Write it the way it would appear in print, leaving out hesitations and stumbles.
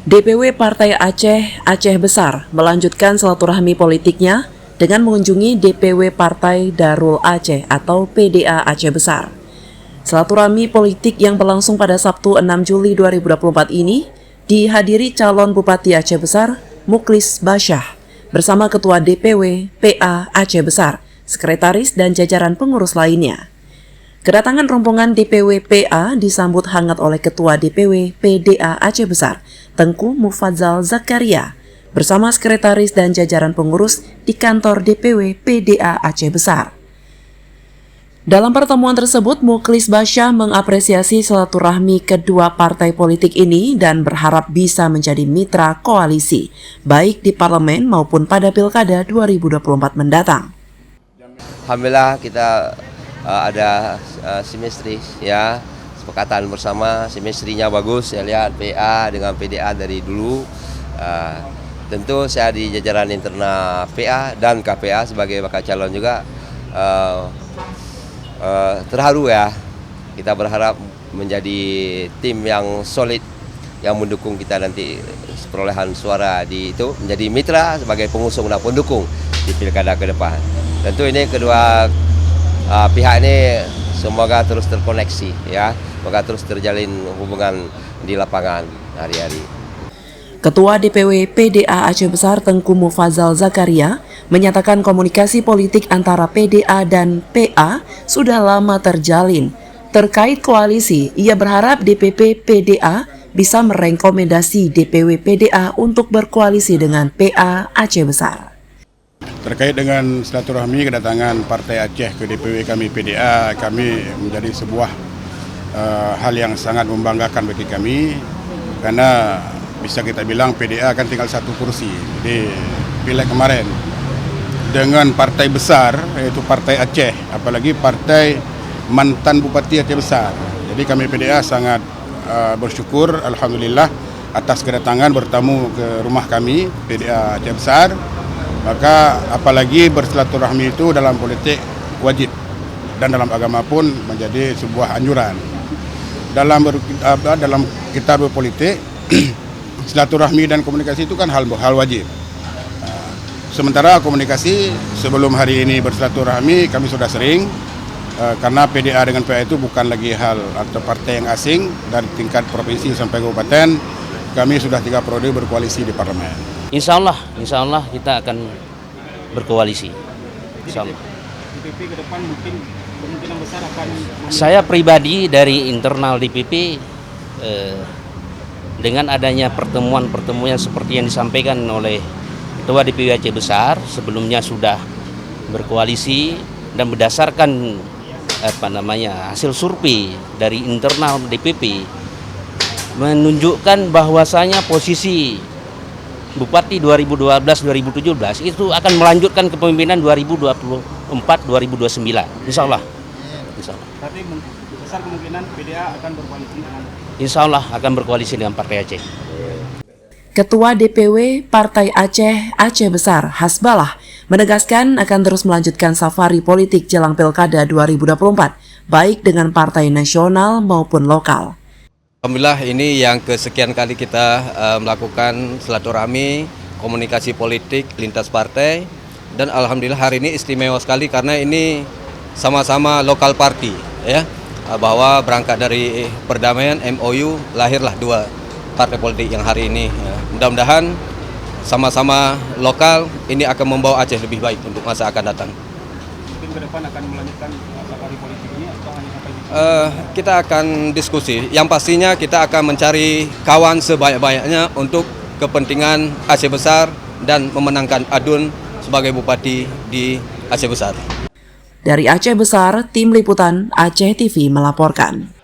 DPW Partai Aceh Besar melanjutkan silaturahmi politiknya dengan mengunjungi DPW Partai Darul Aceh atau PDA Aceh Besar. Silaturahmi politik yang berlangsung pada Sabtu 6 Juli 2024 ini dihadiri calon Bupati Aceh Besar Mukhlis Basyah bersama Ketua DPW PA Aceh Besar, Sekretaris dan jajaran pengurus lainnya. Kedatangan rombongan DPW PA disambut hangat oleh Ketua DPW PDA Aceh Besar, Tengku Mufadzal Zakaria, bersama Sekretaris dan jajaran pengurus di kantor DPW PDA Aceh Besar. Dalam pertemuan tersebut, Mukhlis Basyah mengapresiasi silaturahmi kedua partai politik ini dan berharap bisa menjadi mitra koalisi, baik di parlemen maupun pada Pilkada 2024 mendatang. Alhamdulillah kita ada simetri ya, kesepakatan bersama, simetrinya bagus. Saya lihat PA dengan PDA dari dulu. Tentu saya di jajaran internal PA dan KPA sebagai bakal calon juga terharu ya. Kita berharap menjadi tim yang solid yang mendukung kita nanti perolehan suara di itu, menjadi mitra sebagai pengusung dan pendukung di pilkada ke depan. Tentu ini kedua pihak ini semoga terus terkoneksi ya, semoga terus terjalin hubungan di lapangan hari-hari. Ketua DPW PDA Aceh Besar Tengku Mufadzal Zakaria menyatakan komunikasi politik antara PDA dan PA sudah lama terjalin. Terkait koalisi, ia berharap DPP PDA bisa merekomendasi DPW PDA untuk berkoalisi dengan PA Aceh Besar. Terkait dengan silaturahmi kedatangan Partai Aceh ke DPW kami PDA, kami menjadi sebuah hal yang sangat membanggakan bagi kami, karena bisa kita bilang PDA akan tinggal satu kursi di pileg kemarin dengan partai besar yaitu Partai Aceh, apalagi partai mantan Bupati Aceh Besar. Jadi kami PDA sangat bersyukur alhamdulillah atas kedatangan bertamu ke rumah kami PDA Aceh Besar. Maka apalagi bersilaturahmi itu dalam politik wajib dan dalam agama pun menjadi sebuah anjuran. Dalam kita berpolitik, silaturahmi dan komunikasi itu kan hal wajib. Sementara komunikasi sebelum hari ini bersilaturahmi kami sudah sering, karena PDA dengan PA itu bukan lagi hal atau partai yang asing. Dari tingkat provinsi sampai kabupaten, kami sudah 3 periode berkoalisi di parlemen. Insya Allah kita akan berkoalisi. Insya Allah. DPP ke depan mungkin kemungkinan besar akan. Saya pribadi dari internal DPP dengan adanya pertemuan seperti yang disampaikan oleh Ketua DPW Aceh Besar, sebelumnya sudah berkoalisi dan berdasarkan hasil survei dari internal DPP menunjukkan bahwasanya posisi Bupati 2012-2017 itu akan melanjutkan kepemimpinan 2024-2029, insya Allah. Tapi besar kemungkinan PDA akan berkoalisi dengan. Insya Allah akan berkoalisi dengan Partai Aceh. Ketua DPW Partai Aceh Besar Hasbalah menegaskan akan terus melanjutkan safari politik jelang Pilkada 2024, baik dengan partai nasional maupun lokal. Alhamdulillah ini yang kesekian kali kita melakukan silaturahmi, komunikasi politik lintas partai, dan alhamdulillah hari ini istimewa sekali karena ini sama-sama lokal party ya, bahwa berangkat dari perdamaian MOU lahirlah 2 partai politik yang hari ini ya. Mudah-mudahan sama-sama lokal ini akan membawa Aceh lebih baik untuk masa akan datang. Mungkin ke depan akan melanjutkan safari politik ini atau hanya sampai di kita akan diskusi. Yang pastinya kita akan mencari kawan sebanyak-banyaknya untuk kepentingan Aceh Besar dan memenangkan Adun sebagai bupati di Aceh Besar. Dari Aceh Besar, Tim Liputan Aceh TV melaporkan.